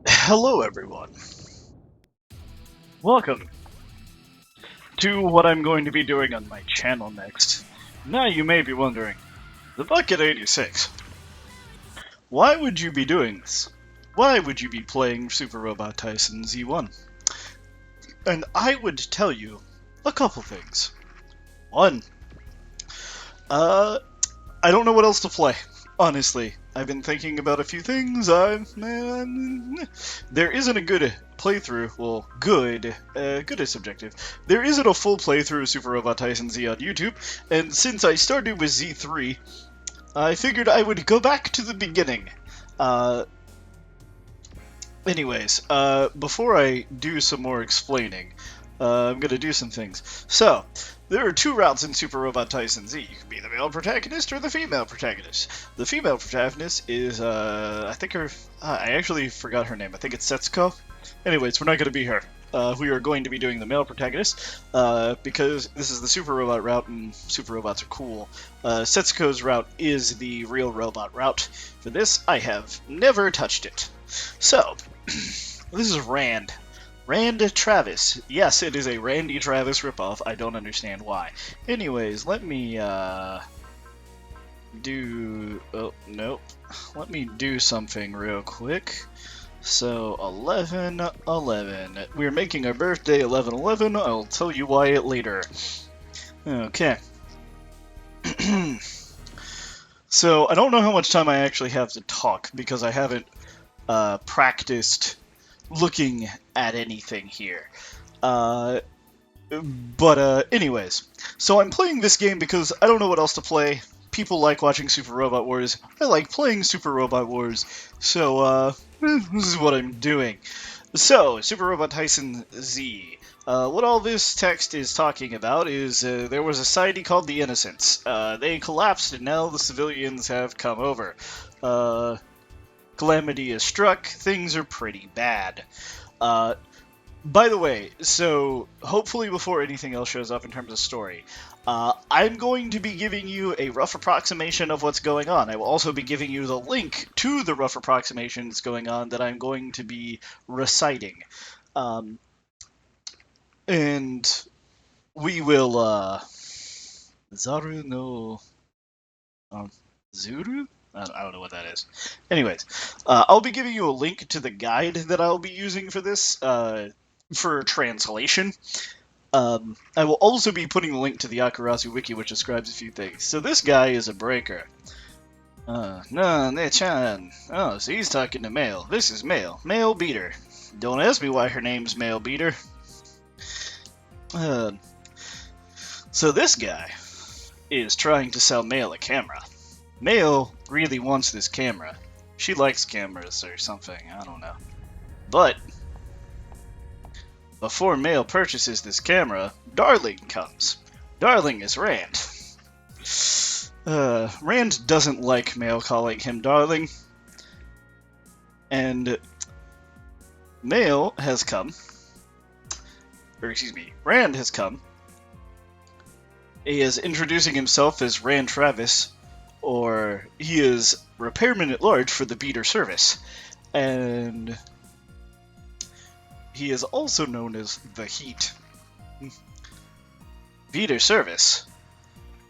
Hello everyone. Welcome to what I'm going to be doing on my channel next. Now you may be wondering, the Bucket 86. Why would you be doing this? Why would you be playing Super Robot Taisen Z1? And I would tell you a couple things. One, I don't know what else to play. Honestly, I've been thinking about a few things. There isn't a good playthrough. Well, good is subjective. There isn't a full playthrough of Super Robot Taisen Z on YouTube, and since I started with Z3, I figured I would go back to the beginning. Anyways, before I do some more explaining, I'm gonna do some things. So, there are two routes in Super Robot Taisen Z. You can be the male protagonist or the female protagonist. The female protagonist is, I actually forgot her name. I think it's Setsuko. Anyways, we're not gonna be her. We are going to be doing the male protagonist, because this is the Super Robot route, and Super Robots are cool. Setsuko's route is the real robot route. For this, I have never touched it. So, this is Rand. Rand Travis. Yes, it is a Randy Travis ripoff. I don't understand why. Anyways, let me, do... Oh, nope. Let me do something real quick. So, 11/11. We're making our birthday 11/11. I'll tell you why later. Okay. So, I don't know how much time I actually have to talk, because I haven't practiced looking at anything here. Anyways. So I'm playing this game because I don't know what else to play. People like watching Super Robot Wars. I like playing Super Robot Wars. So, this is what I'm doing. So, Super Robot Taisen Z. What all this text is talking about is there was a society called the Innocents. They collapsed and now the civilians have come over. Calamity is struck, things are pretty bad. By the way, so hopefully before anything else shows up in terms of story, I'm going to be giving you a rough approximation of what's going on. I will also be giving you the link to the rough approximation that's going on that I'm going to be reciting. And we will, Zaru no... Zuru? I don't know what that is. Anyways, I'll be giving you a link to the guide that I'll be using for this, for translation. I will also be putting the link to the Akurazu wiki, which describes a few things. So this guy is a breaker. No, Ne-chan. Oh, so he's talking to Male. This is Male. Male Beater. Don't ask me why her name's Male Beater. So this guy is trying to sell Male a camera. Male really wants this camera. She likes cameras or something, I don't know. But, before Male purchases this camera, Darling comes. Darling is Rand. Rand doesn't like Male calling him Darling. And Male has come. Or excuse me, Rand has come. He is introducing himself as Rand Travis, or he is repairman at large for the Beater service, and he is also known as the Heat. Beater service.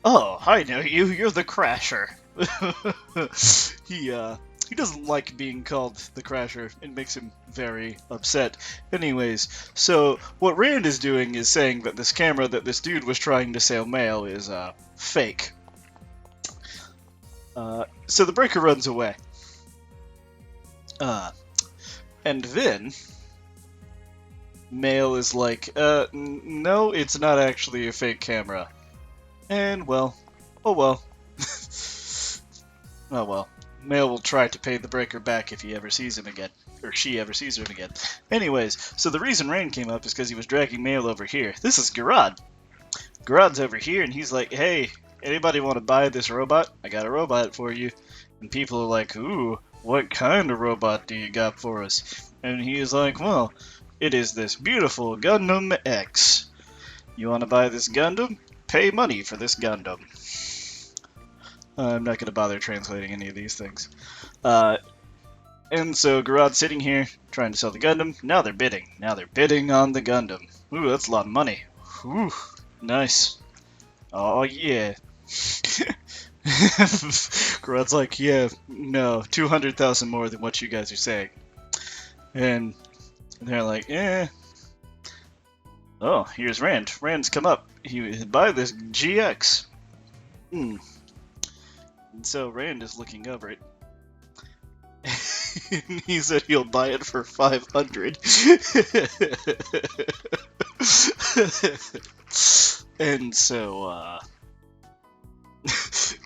Oh, I know you. You're the Crasher. He doesn't like being called the Crasher. It makes him very upset. Anyways, so what Rand is doing is saying that this camera that this dude was trying to sell Male is fake. So the breaker runs away. And then Male is like, no, it's not actually a fake camera. And, well, oh well. Oh well. Male will try to pay the breaker back if he ever sees him again. Or she ever sees him again. Anyways, so the reason Rand came up is because he was dragging Male over here. This is Garad. Garad's over here, and he's like, hey, anybody want to buy this robot? I got a robot for you. And people are like, ooh, what kind of robot do you got for us? And he is like, well, it is this beautiful Gundam X. You want to buy this Gundam? Pay money for this Gundam. I'm not going to bother translating any of these things. And so Garad's sitting here trying to sell the Gundam. Now they're bidding. Now they're bidding on the Gundam. Ooh, that's a lot of money. Ooh, nice. Oh, yeah. Garad's like, yeah, no, 200,000 more than what you guys are saying. And they're like, eh. Oh, here's Rand. Rand's come up. He would buy this GX. And so Rand is looking over it. He said he'll buy it for 500. And so,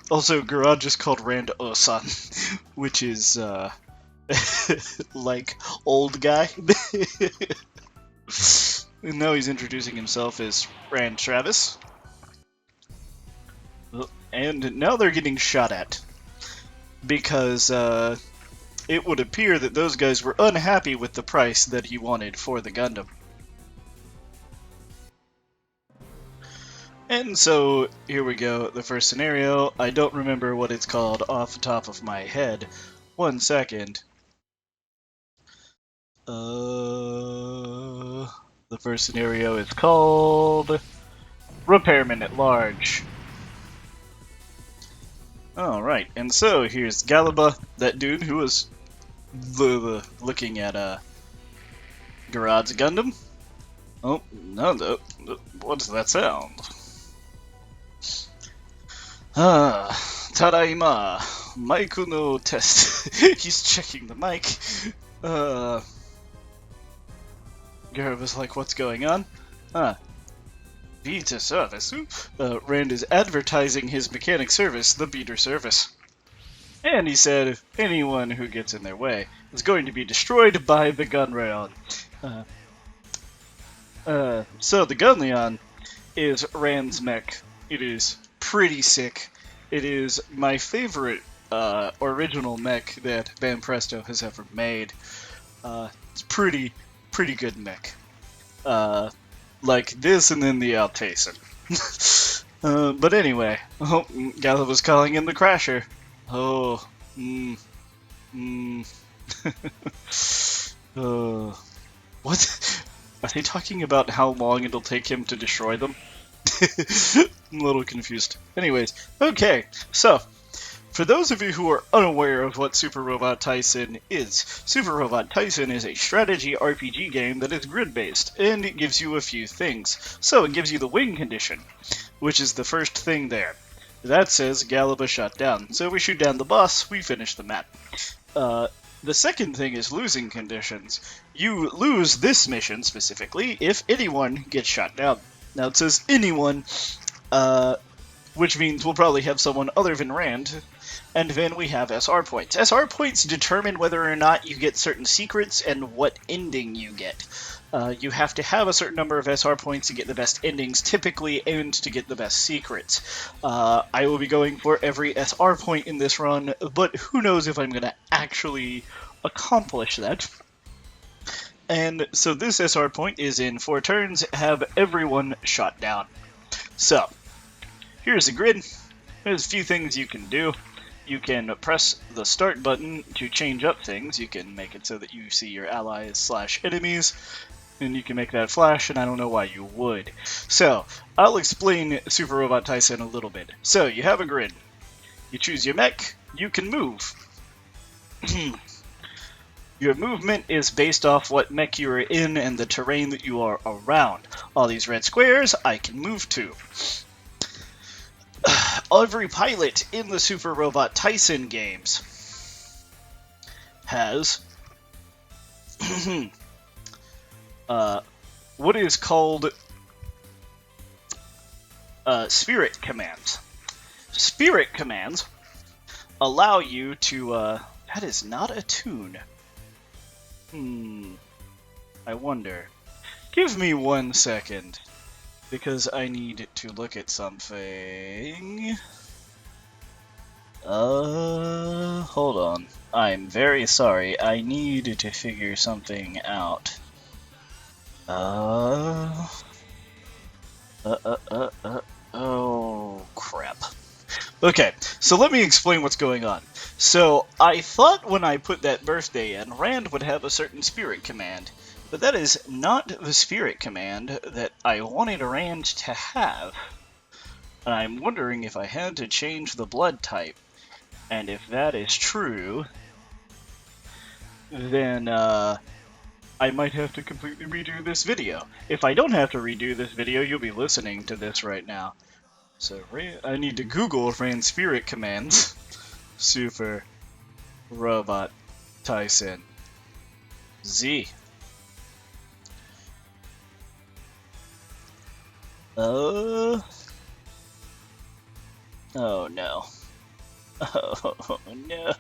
also, Garad just called Rand Osan, which is, like, old guy. And now he's introducing himself as Rand Travis. And now they're getting shot at. Because, it would appear that those guys were unhappy with the price that he wanted for the Gundam. And so, here we go, the first scenario. I don't remember what it's called off the top of my head. 1 second. The first scenario is called Repairman at Large. Alright, and so here's Galba, that dude who was looking at Garad's Gundam. Oh, no, what's that sound? Tadaima, Maiku no test. He's checking the mic. Garad was like, what's going on? Beta service. Rand is advertising his mechanic service, the Beater service. And he said, anyone who gets in their way is going to be destroyed by the Gunrayon. So the Gunleon is Rand's mech. It is pretty sick. It is my favorite original mech that Banpresto has ever made. It's pretty good mech. Like this and then the Altaisan. But anyway, Galba was calling in the Crasher. Oh, what? Are they talking about how long it'll take him to destroy them? I'm a little confused. Anyways, okay, so, for those of you who are unaware of what Super Robot Taisen is, Super Robot Taisen is a strategy RPG game that is grid-based, and it gives you a few things. So, it gives you the win condition, which is the first thing there. That says Galba shut down. So we shoot down the boss, we finish the map. The second thing is losing conditions. You lose this mission, specifically, if anyone gets shot down. Now it says anyone, which means we'll probably have someone other than Rand, and then we have SR points. SR points determine whether or not you get certain secrets and what ending you get. You have to have a certain number of SR points to get the best endings, typically, and to get the best secrets. I will be going for every SR point in this run, but who knows if I'm going to actually accomplish that. And so this SR point is in 4 turns, have everyone shot down. So, here's the grid. There's a few things you can do. You can press the start button to change up things. You can make it so that you see your allies / enemies, and you can make that flash, and I don't know why you would. So, I'll explain Super Robot Taisen a little bit. So, you have a grid. You choose your mech, you can move. Your movement is based off what mech you are in and the terrain that you are around. All these red squares, I can move to. Every pilot in the Super Robot Taisen games has what is called spirit commands. Spirit commands allow you to, that is not a tune. I wonder. Give me 1 second, because I need to look at something. Hold on. I'm very sorry. I need to figure something out. Oh, crap. Okay, so let me explain what's going on. So, I thought when I put that birthday in, Rand would have a certain spirit command, but that is not the spirit command that I wanted Rand to have. And I'm wondering if I had to change the blood type. And if that is true, then I might have to completely redo this video. If I don't have to redo this video, you'll be listening to this right now. So I need to Google Rand spirit commands. Super Robot Tyson Z. Oh no. Oh no.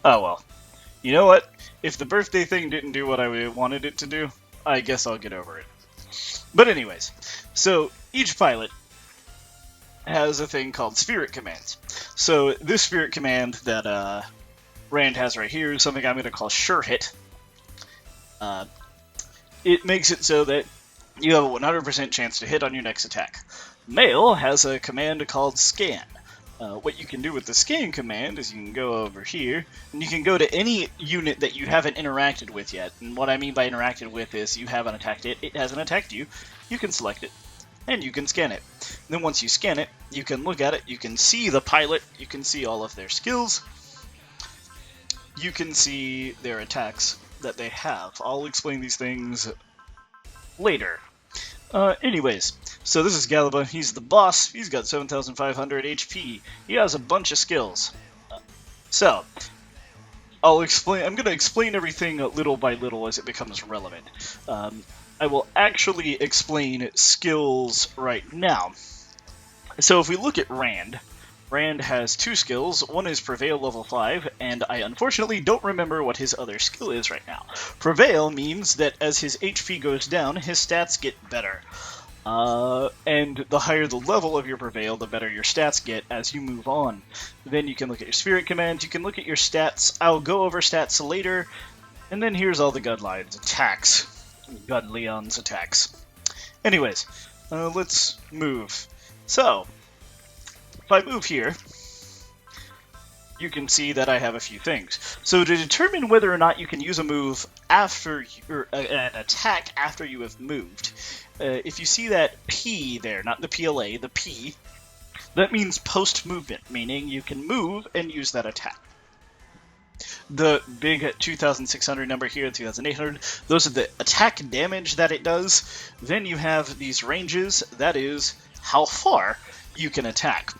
Oh well. You know what? If the birthday thing didn't do what I wanted it to do, I guess I'll get over it. But anyways, so each pilot has a thing called spirit commands. So this spirit command that Rand has right here is something I'm going to call Sure Hit. It makes it so that you have a 100% chance to hit on your next attack. Mail has a command called Scan. What you can do with the scan command is you can go over here, and you can go to any unit that you haven't interacted with yet. And what I mean by interacted with is you haven't attacked it, it hasn't attacked you, you can select it, and you can scan it. And then once you scan it, you can look at it, you can see the pilot, you can see all of their skills, you can see their attacks that they have. I'll explain these things later. Anyways, so this is Galiba. He's the boss. He's got 7,500 HP. He has a bunch of skills. So, I'm going to explain everything little by little as it becomes relevant. I will actually explain skills right now. So if we look at Rand, Rand has two skills. One is Prevail level 5, and I unfortunately don't remember what his other skill is right now. Prevail means that as his HP goes down, his stats get better. And the higher the level of your Prevail, the better your stats get as you move on. Then you can look at your Spirit commands, you can look at your stats. I'll go over stats later, and then here's all the Gunlion's attacks. Gunleon's attacks. Anyways, let's move. So, if I move here, you can see that I have a few things. So to determine whether or not you can use a move after an attack after you have moved, if you see that P there, not the PLA, the P, that means post-movement, meaning you can move and use that attack. The big 2,600 number here, 2,800, those are the attack damage that it does. Then you have these ranges, that is how far you can attack.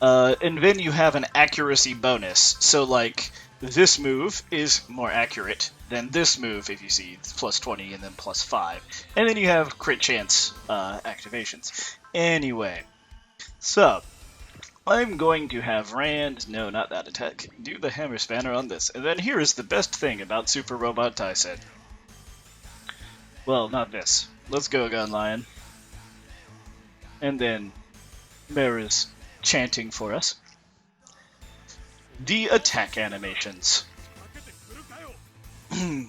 And then you have an accuracy bonus. So, like, this move is more accurate than this move, if you see, it's plus 20 and then plus 5. And then you have crit chance activations. Anyway, so, I'm going to have Rand, no, not that attack, do the Hammer Spanner on this. And then here is the best thing about Super Robot Tyson. Well, not this. Let's go, Gunlion. And then Mara's chanting for us. The attack animations. I'm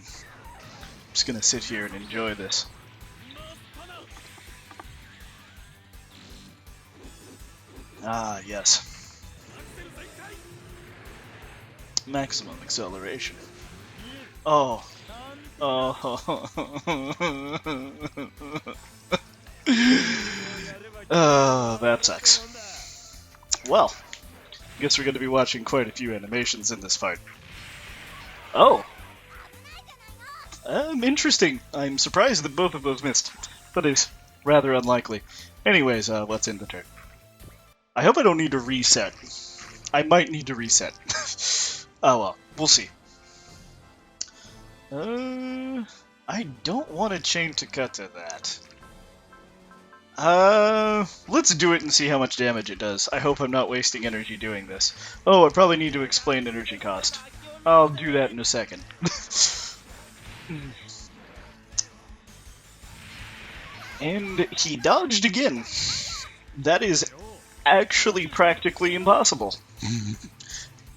just gonna sit here and enjoy this. Ah, yes. Maximum acceleration. Oh. Oh. That sucks. Well, I guess we're going to be watching quite a few animations in this part. Oh! Interesting. I'm surprised that both of those missed. That is rather unlikely. Anyways, let's end the turn. I hope I don't need to reset. I might need to reset. Oh well, we'll see. I don't want to chain to cut to that. Let's do it and see how much damage it does. I hope I'm not wasting energy doing this. Oh, I probably need to explain energy cost. I'll do that in a second. And he dodged again. That is actually practically impossible.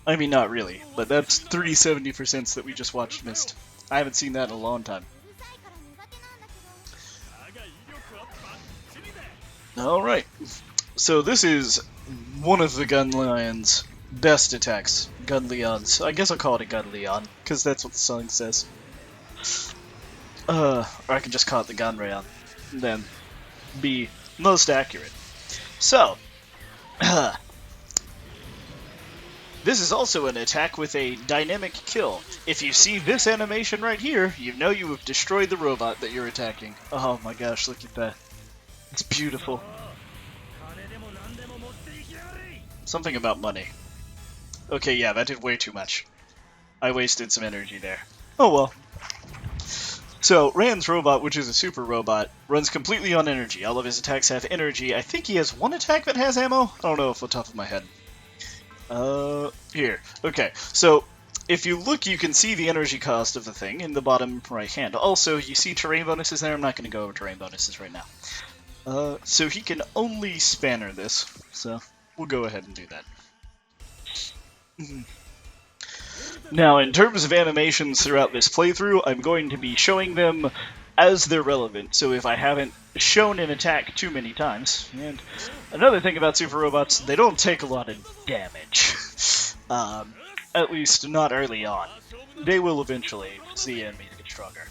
I mean, not really, but that's 3 70% that we just watched missed. I haven't seen that in a long time. Alright, so this is one of the Gunleon's best attacks. Gunleon's. I guess I'll call it a Gunleon, because that's what the song says. Or I can just call it the Gunrayon, and then be most accurate. So, this is also an attack with a dynamic kill. If you see this animation right here, you know you have destroyed the robot that you're attacking. Oh my gosh, look at that. It's beautiful. Something about money. Okay, yeah, that did way too much. I wasted some energy there. Oh well. So, Rand's robot, which is a super robot, runs completely on energy. All of his attacks have energy. I think he has one attack that has ammo? I don't know off the top of my head. Here. Okay, so if you look, you can see the energy cost of the thing in the bottom right hand. Also, you see terrain bonuses there. I'm not going to go over terrain bonuses right now. So he can only spanner this, so we'll go ahead and do that. Now, in terms of animations throughout this playthrough, I'm going to be showing them as they're relevant, so if I haven't shown an attack too many times. And another thing about super robots, they don't take a lot of damage. At least not early on. They will eventually see enemies get stronger.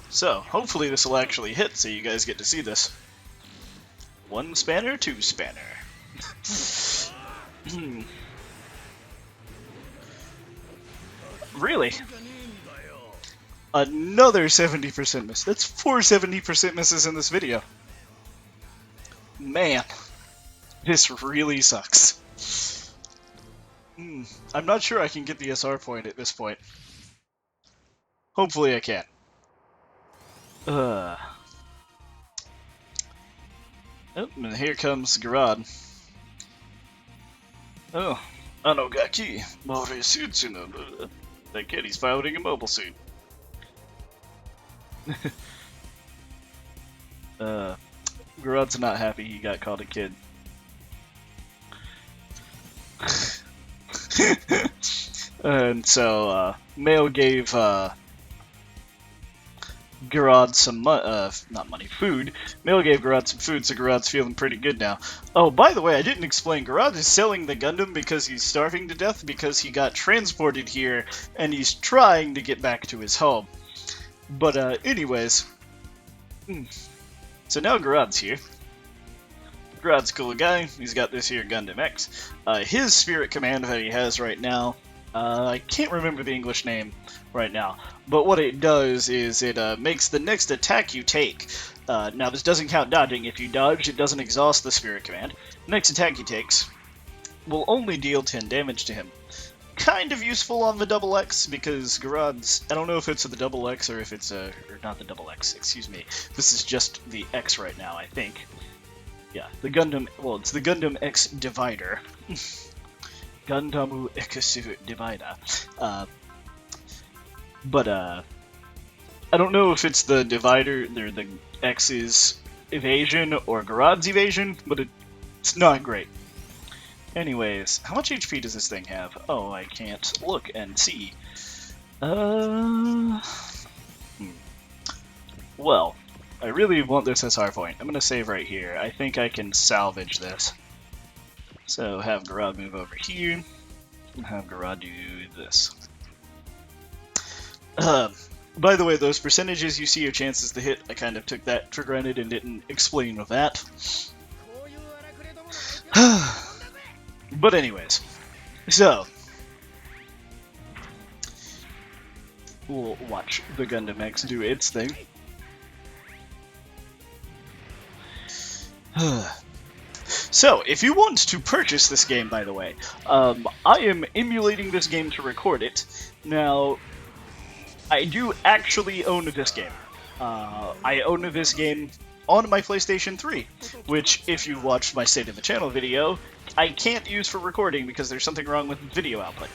So, hopefully this will actually hit so you guys get to see this. 1 spanner, 2 spanner. Really? Another 70% miss. That's 4 70% misses in this video. Man, this really sucks. I'm not sure I can get the SR point at this point. Hopefully I can. Oh, and here comes Garad. Oh, Anogaki, Morisutsuno. That kid, he's piloting a mobile suit. Garad's not happy he got called a kid. And so, Mail gave, Garad some not money, food. Mail gave Garad some food, so Garad's feeling pretty good now. Oh, by the way, I didn't explain, Garad is selling the Gundam because he's starving to death because he got transported here, and he's trying to get back to his home. But, anyways. So now Garad's here. Garad's a cool guy. He's got this here Gundam X. His spirit command that he has right now, I can't remember the English name right now, but what it does is it makes the next attack you take. Now this doesn't count dodging. If you dodge, it doesn't exhaust the spirit command. The next attack he takes will only deal 10 damage to him. Kind of useful on the double X, because Garad's, I don't know if it's the double X or if it's or not the double X, excuse me. This is just the X right now, I think. Yeah, the Gundam, well, it's the Gundam X Divider. Gundam X Divider. But I don't know if it's the Divider, or the X's evasion, or Garad's evasion, but it's not great. Anyways, how much HP does this thing have? Oh, I can't look and see. Well, I really want this SR point. I'm gonna save right here. I think I can salvage this. So have Garad move over here, and have Garad do this. By the way, those percentages you see your chances to hit, I kind of took that for granted and didn't explain with that. But anyways, so we'll watch the Gundam X do its thing. So, if you want to purchase this game, by the way, I am emulating this game to record it. Now, I do actually own this game. I own this game on my PlayStation 3, which, if you watched my State of the Channel video, I can't use for recording because there's something wrong with video output.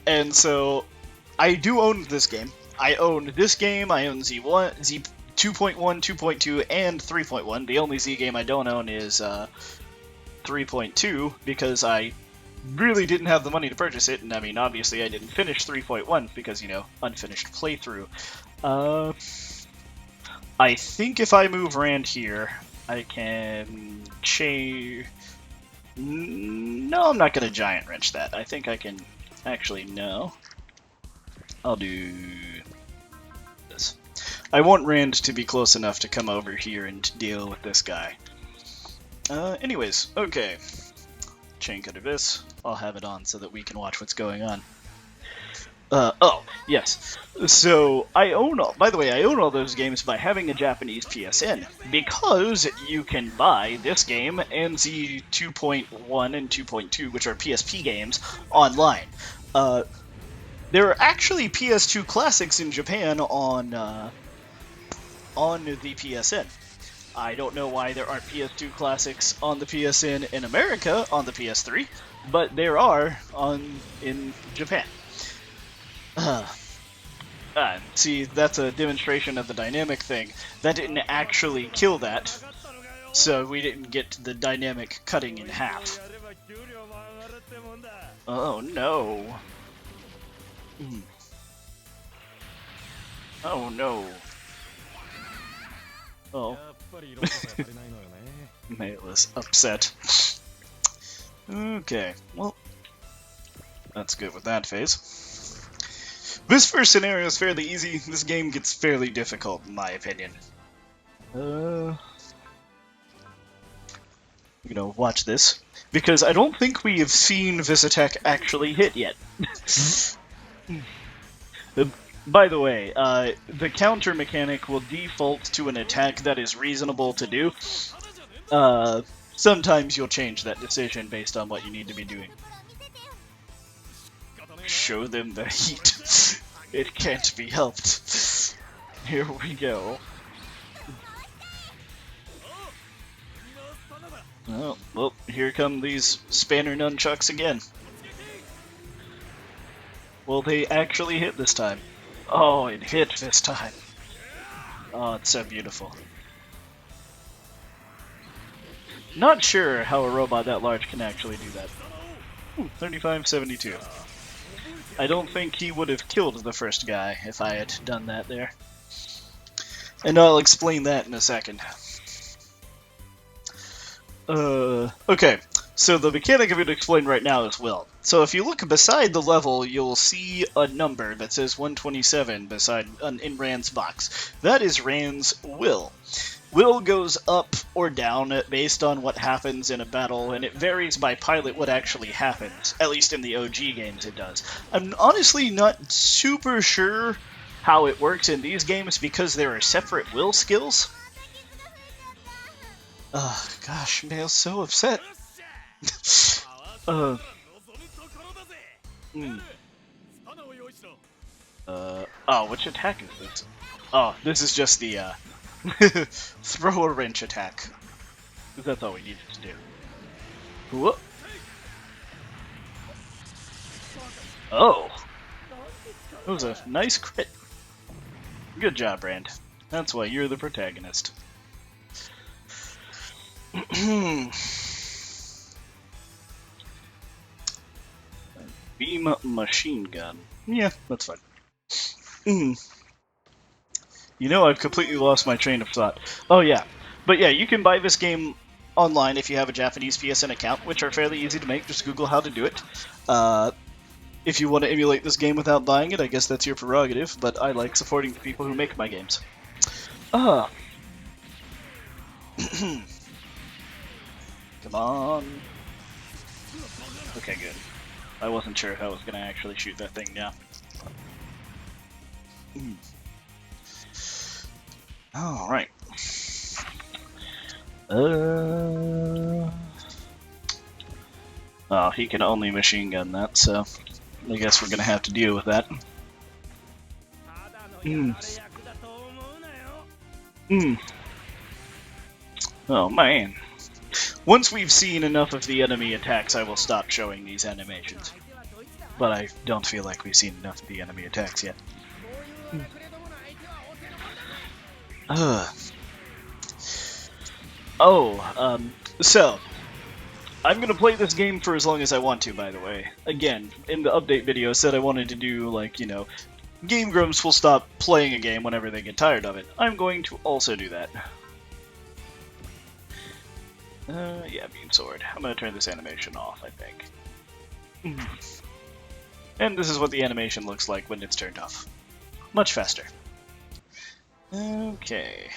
And so, I do own this game. I own this game, I own Z1, Z2.1, 2.2, and 3.1. The only Z game I don't own is 3.2 because I really didn't have the money to purchase it, and I mean, obviously I didn't finish 3.1 because, you know, unfinished playthrough. I think if I move Rand here, I can change... No, I'm not going to Giant Wrench that. I think I can... Actually, no. I'll do this. I want Rand to be close enough to come over here and deal with this guy. Anyways, okay. Chain Cutter this. I'll have it on so that we can watch what's going on. Oh, yes. So, I own all those games by having a Japanese PSN, because you can buy this game and the 2.1 and 2.2, which are PSP games, online. There are actually PS2 classics in Japan on the PSN. I don't know why there aren't PS2 classics on the PSN in America on the PS3, but there are in Japan. See, that's a demonstration of the dynamic thing. That didn't actually kill that, so we didn't get the dynamic cutting in half. Oh no. Oh no. Oh. Mail upset. Okay, well, that's good with that phase. This first scenario is fairly easy. This game gets fairly difficult, in my opinion. You know, watch this. Because I don't think we have seen this attack actually hit yet. By the way, the counter mechanic will default to an attack that is reasonable to do. Sometimes you'll change that decision based on what you need to be doing. Show them the heat. It can't be helped. Here we go. Oh, well, here come these spanner nunchucks again. Well, they actually hit this time. Oh, it hit this time. Oh, it's so beautiful. Not sure how a robot that large can actually do that. 3572. I don't think he would have killed the first guy if I had done that there. And I'll explain that in a second. Okay, so the mechanic I'm going to explain right now is Will. So if you look beside the level, you'll see a number that says 127 in Rand's box. That is Rand's Will. Will goes up or down based on what happens in a battle, and it varies by pilot what actually happens. At least in the OG games it does. I'm honestly not super sure how it works in these games because there are separate Will skills. Gosh, Mail's so upset. Oh, which attack is this? Oh, this is just the, throw a wrench attack. That's all we needed to do. Whoop. Oh! That was a nice crit. Good job, Rand. That's why you're the protagonist. Beam machine gun. Yeah, that's fine. You know, I've completely lost my train of thought. Oh yeah, but yeah, you can buy this game online if you have a Japanese PSN account, which are fairly easy to make. Just Google how to do it. If you want to emulate this game without buying it, I guess that's your prerogative, but I like supporting the people who make my games. Come on. Okay, good. I wasn't sure if I was going to actually shoot that thing down. Alright. Oh, he can only machine gun that, so I guess we're going to have to deal with that. Oh, man. Once we've seen enough of the enemy attacks, I will stop showing these animations. But I don't feel like we've seen enough of the enemy attacks yet. So, I'm gonna play this game for as long as I want to, by the way. Again, in the update video, I said I wanted to do, like, you know, Game Grumps will stop playing a game whenever they get tired of it. I'm going to also do that. Yeah, Beam Sword. I'm gonna turn this animation off, I think. And this is what the animation looks like when it's turned off. Much faster. Okay.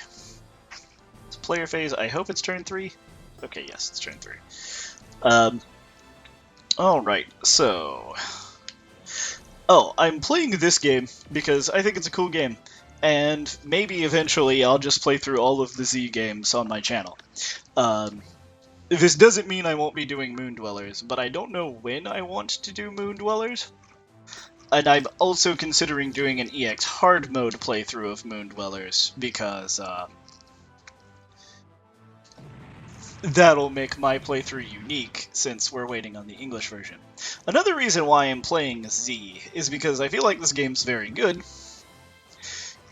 It's player phase. I hope it's turn 3. Okay, yes, it's turn 3. Alright, so... Oh, I'm playing this game because I think it's a cool game, and maybe eventually I'll just play through all of the Z games on my channel. This doesn't mean I won't be doing Moon Dwellers, but I don't know when I want to do Moon Dwellers. And I'm also considering doing an EX hard mode playthrough of Moon Dwellers, because, that'll make my playthrough unique, since we're waiting on the English version. Another reason why I'm playing Z is because I feel like this game's very good,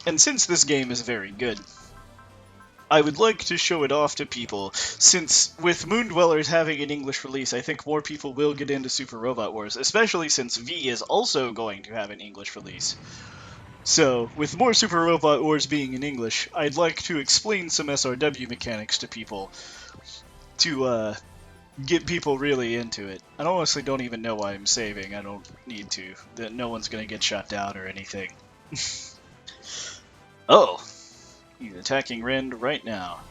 and since this game is very good, I would like to show it off to people, since with Moon Dwellers having an English release, I think more people will get into Super Robot Wars, especially since V is also going to have an English release. So, with more Super Robot Wars being in English, I'd like to explain some SRW mechanics to people, to, get people really into it. I honestly don't even know why I'm saving. I don't need to. That no one's gonna get shot down or anything. Oh! He's attacking Rend right now.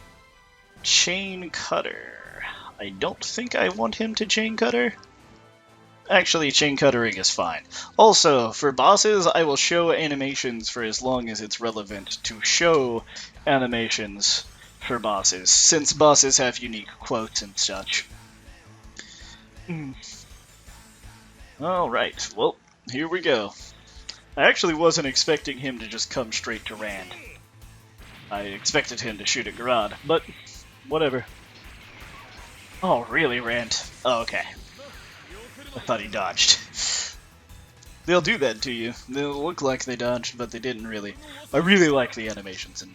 Chain Cutter. I don't think I want him to Chain Cutter. Actually, Chain Cuttering is fine. Also, for bosses, I will show animations for as long as it's relevant to show animations for bosses, since bosses have unique quotes and such. Alright, well, here we go. I actually wasn't expecting him to just come straight to Rand. I expected him to shoot at Garad, but whatever. Oh, really, Rand? Oh, okay. I thought he dodged. They'll do that to you. They'll look like they dodged, but they didn't really. I really like the animations in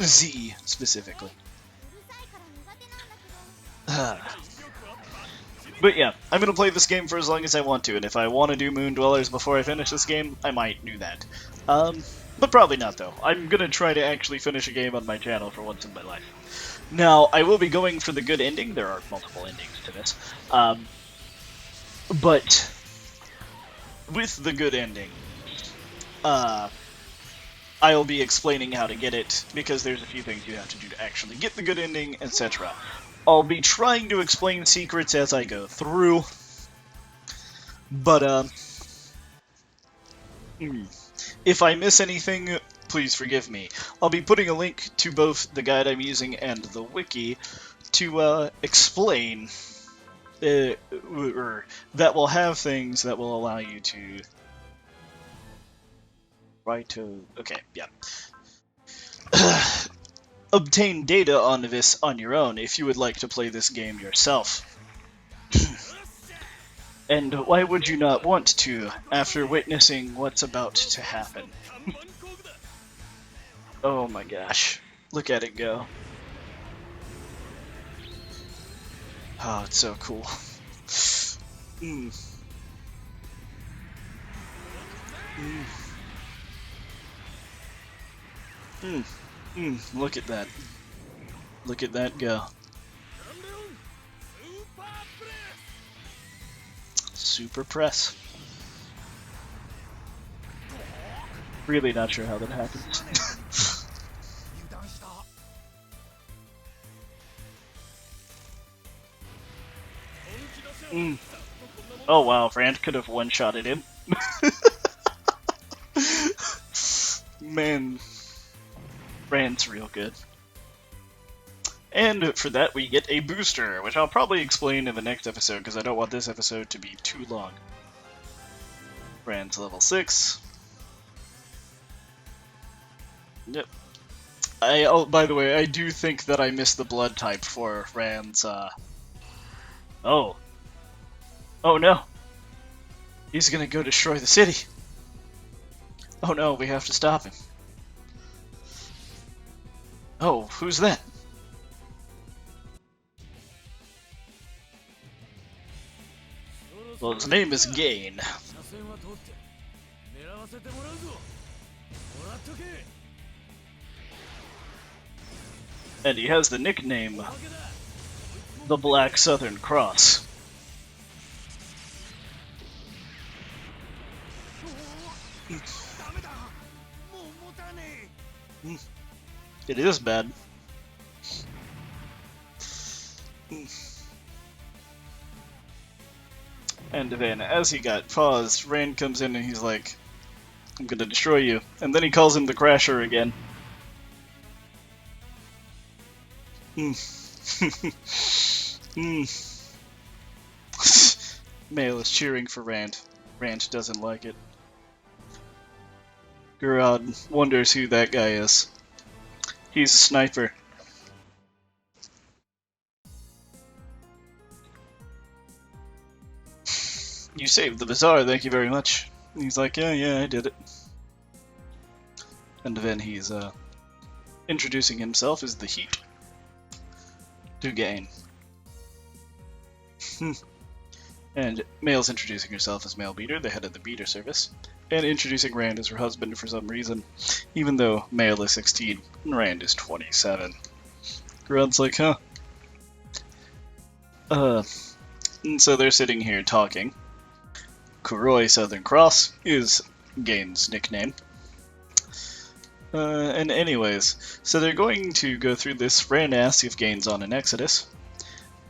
Z, specifically. But yeah, I'm gonna play this game for as long as I want to, and if I want to do Moon Dwellers before I finish this game, I might do that. But probably not, though. I'm gonna try to actually finish a game on my channel for once in my life. Now, I will be going for the good ending. There are multiple endings to this. But with the good ending, I'll be explaining how to get it, because there's a few things you have to do to actually get the good ending, etc. I'll be trying to explain secrets as I go through, but, if I miss anything, please forgive me. I'll be putting a link to both the guide I'm using and the wiki to, explain, that will have things that will allow you to... Okay, yeah. Obtain data on this on your own if you would like to play this game yourself. And why would you not want to, after witnessing what's about to happen? Oh my gosh. Look at it go. Oh, it's so cool. Look at that. Look at that go. Super press. Really not sure how that happens. Oh wow, Rand could have one-shotted him. Man, Rand's real good. And for that we get a booster, which I'll probably explain in the next episode, because I don't want this episode to be too long. Rand's level 6. Yep. Oh, by the way, I do think that I missed the blood type for Rand's, Oh. Oh no! He's gonna go destroy the city! Oh no, we have to stop him. Oh, who's that? Well, his name is Gain. And he has the nickname, the Black Southern Cross. It is bad. And then, as he got paused, Rand comes in and he's like, I'm gonna destroy you. And then he calls him the Crasher again. Mail is cheering for Rand. Rand doesn't like it. Garad wonders who that guy is. He's a sniper. You saved the bazaar, thank you very much. And he's like, yeah, I did it. And then he's introducing himself as the Heat to Gain. And Mail's introducing herself as Mail Beater, the head of the Beater service, and introducing Rand as her husband for some reason, even though Mail is 16 and Rand is 27. Garad's like, huh? And so they're sitting here talking. Kuroi Southern Cross is Gain's nickname. And anyways, so they're going to go through this. Rand asks if Gain's on an Exodus.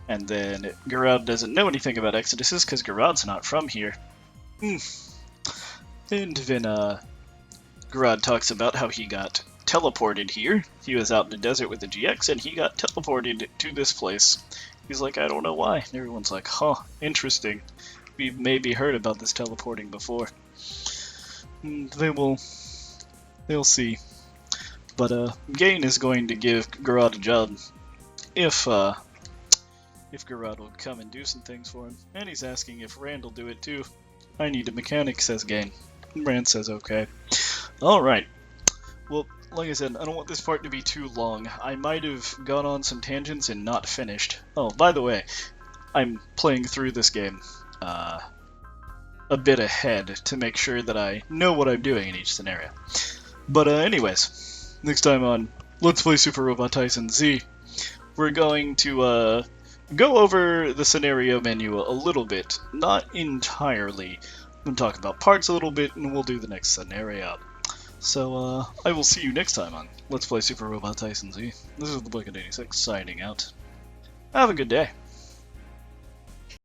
And then Garad doesn't know anything about Exoduses because Garad's not from here. And then Garad talks about how he got teleported here. He was out in the desert with the GX and he got teleported to this place. He's like, I don't know why. And everyone's like, huh, interesting. We've maybe heard about this teleporting before. And they'll see. But Gain is going to give Garad a job if Garad will come and do some things for him. And he's asking if Rand will do it too. I need a mechanic, says Gain. And Rand says okay. Alright. Well, like I said, I don't want this part to be too long. I might have gone on some tangents and not finished. Oh, by the way, I'm playing through this game a bit ahead to make sure that I know what I'm doing in each scenario. But anyways, next time on Let's Play Super Robot Tyson Z, we're going to go over the scenario menu a little bit, not entirely. I'm going to talk about parts a little bit, and we'll do the next scenario. So, I will see you next time on Let's Play Super Robot Tyson Z. This is the Blinkett86 signing out. Have a good day.